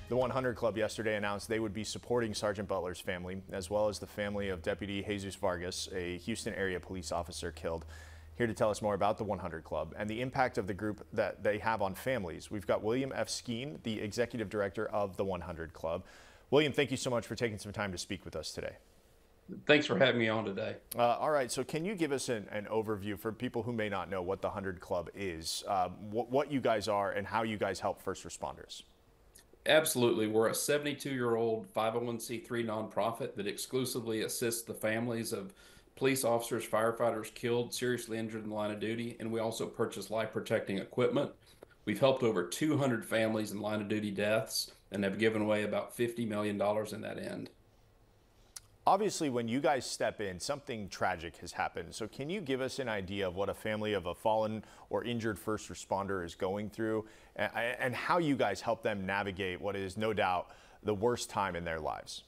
The 100 Club yesterday announced they would be supporting Sergeant Butler's family, as well as the family of Deputy Jesus Vargas, a Houston area police officer killed. Here to tell us more about the 100 Club and the impact of the group that they have on families, we've got William F. Skeen, the executive director of the 100 Club. William, thank you so much for taking some time to speak with us today. Thanks for having me on today. All right, so can you give us an overview for people who may not know what the 100 Club is, what you guys are, and how you guys help first responders? Absolutely. We're a 72-year-old 501c3 nonprofit that exclusively assists the families of police officers, firefighters killed, seriously injured in the line of duty, and we also purchase life-protecting equipment. We've helped over 200 families in line of duty deaths and have given away about $50 million in that end. Obviously, when you guys step in, something tragic has happened. So can you give us an idea of what a family of a fallen or injured first responder is going through and how you guys help them navigate what is no doubt the worst time in their lives?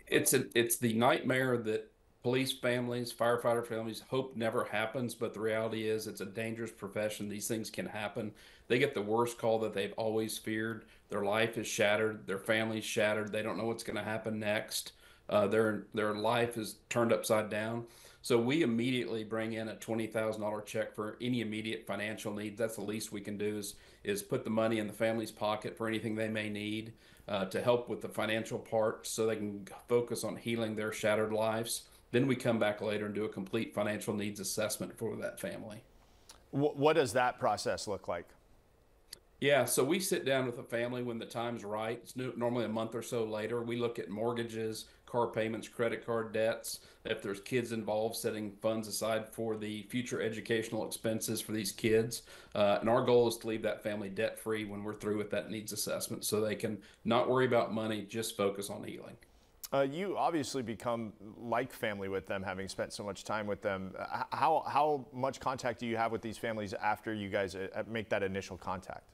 It's the nightmare that police families, firefighter families hope never happens, but the reality is it's a dangerous profession. These things can happen. They get the worst call that they've always feared. Their life is shattered. Their family's shattered. They don't know what's going to happen next. Their life is turned upside down. So we immediately bring in a $20,000 check for any immediate financial needs. That's the least we can do is put the money in the family's pocket for anything they may need to help with the financial part so they can focus on healing their shattered lives. Then we come back later and do a complete financial needs assessment for that family. What does that process look like? Yeah, so we sit down with the family when the time's right. It's normally a month or so later. We look at mortgages, car payments, credit card debts. If there's kids involved, setting funds aside for the future educational expenses for these kids. And our goal is to leave that family debt-free when we're through with that needs assessment so they can not worry about money, just focus on healing. You obviously become like family with them, having spent so much time with them. How much contact do you have with these families after you guys make that initial contact?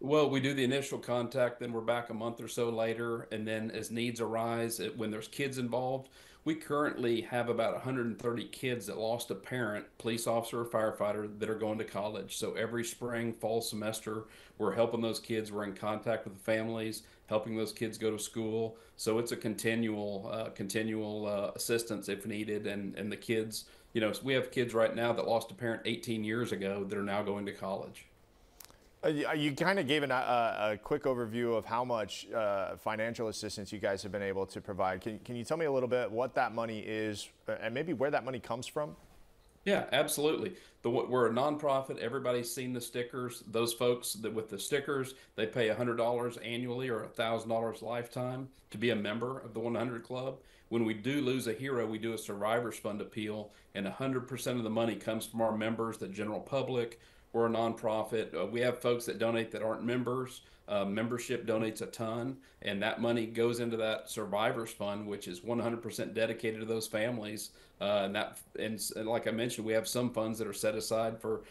Well, we do the initial contact, then we're back a month or so later, and then as needs arise, when there's kids involved, we currently have about 130 kids that lost a parent, police officer or firefighter, that are going to college. So every spring, fall semester, we're helping those kids. We're in contact with the families, helping those kids go to school. So it's a continual assistance if needed. And the kids, we have kids right now that lost a parent 18 years ago that are now going to college. You kind of gave a quick overview of how much financial assistance you guys have been able to provide. Can you tell me a little bit what that money is and maybe where that money comes from? Yeah, absolutely. We're a nonprofit. Everybody's seen the stickers. Those folks that with the stickers, they pay $100 annually or $1,000 lifetime to be a member of the 100 Club. When we do lose a hero, we do a Survivors Fund appeal, and 100% of the money comes from our members, the general public. We're a nonprofit. We have folks that donate that aren't members. Membership donates a ton, and that money goes into that Survivors Fund, which is 100% dedicated to those families. And like I mentioned, we have some funds that are set aside for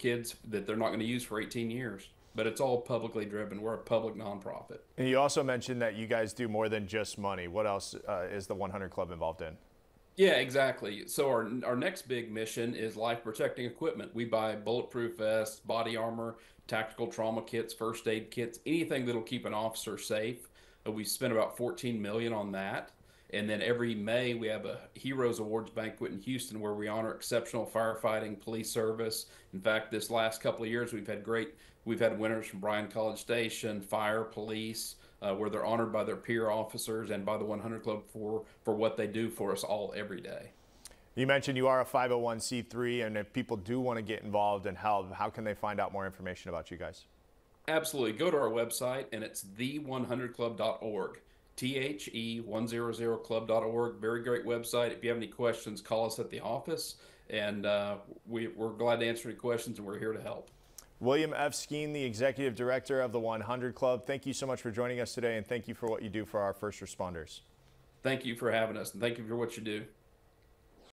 kids that they're not going to use for 18 years. But it's all publicly driven. We're a public nonprofit. And you also mentioned that you guys do more than just money. What else is the 100 Club involved in? Yeah, exactly. So our next big mission is life protecting equipment. We buy bulletproof vests, body armor, tactical trauma kits, first aid kits, anything that'll keep an officer safe. We spend about $14 million on that. And then every May we have a Heroes Awards banquet in Houston where we honor exceptional firefighting police service. In fact, this last couple of years we've had winners from BRYAN College Station, fire, police, where they're honored by their peer officers and by the 100 Club for what they do for us all every day. You mentioned you are a 501c3, and if people do want to get involved and help, how can they find out more information about you guys? Absolutely. Go to our website, and it's the100club.org. THE100club.org. Very great website. If you have any questions, call us at the office, and we're glad to answer any questions, and we're here to help. William F. Skeen, the Executive Director of the 100 Club, thank you so much for joining us today, and thank you for what you do for our first responders. Thank you for having us, and thank you for what you do.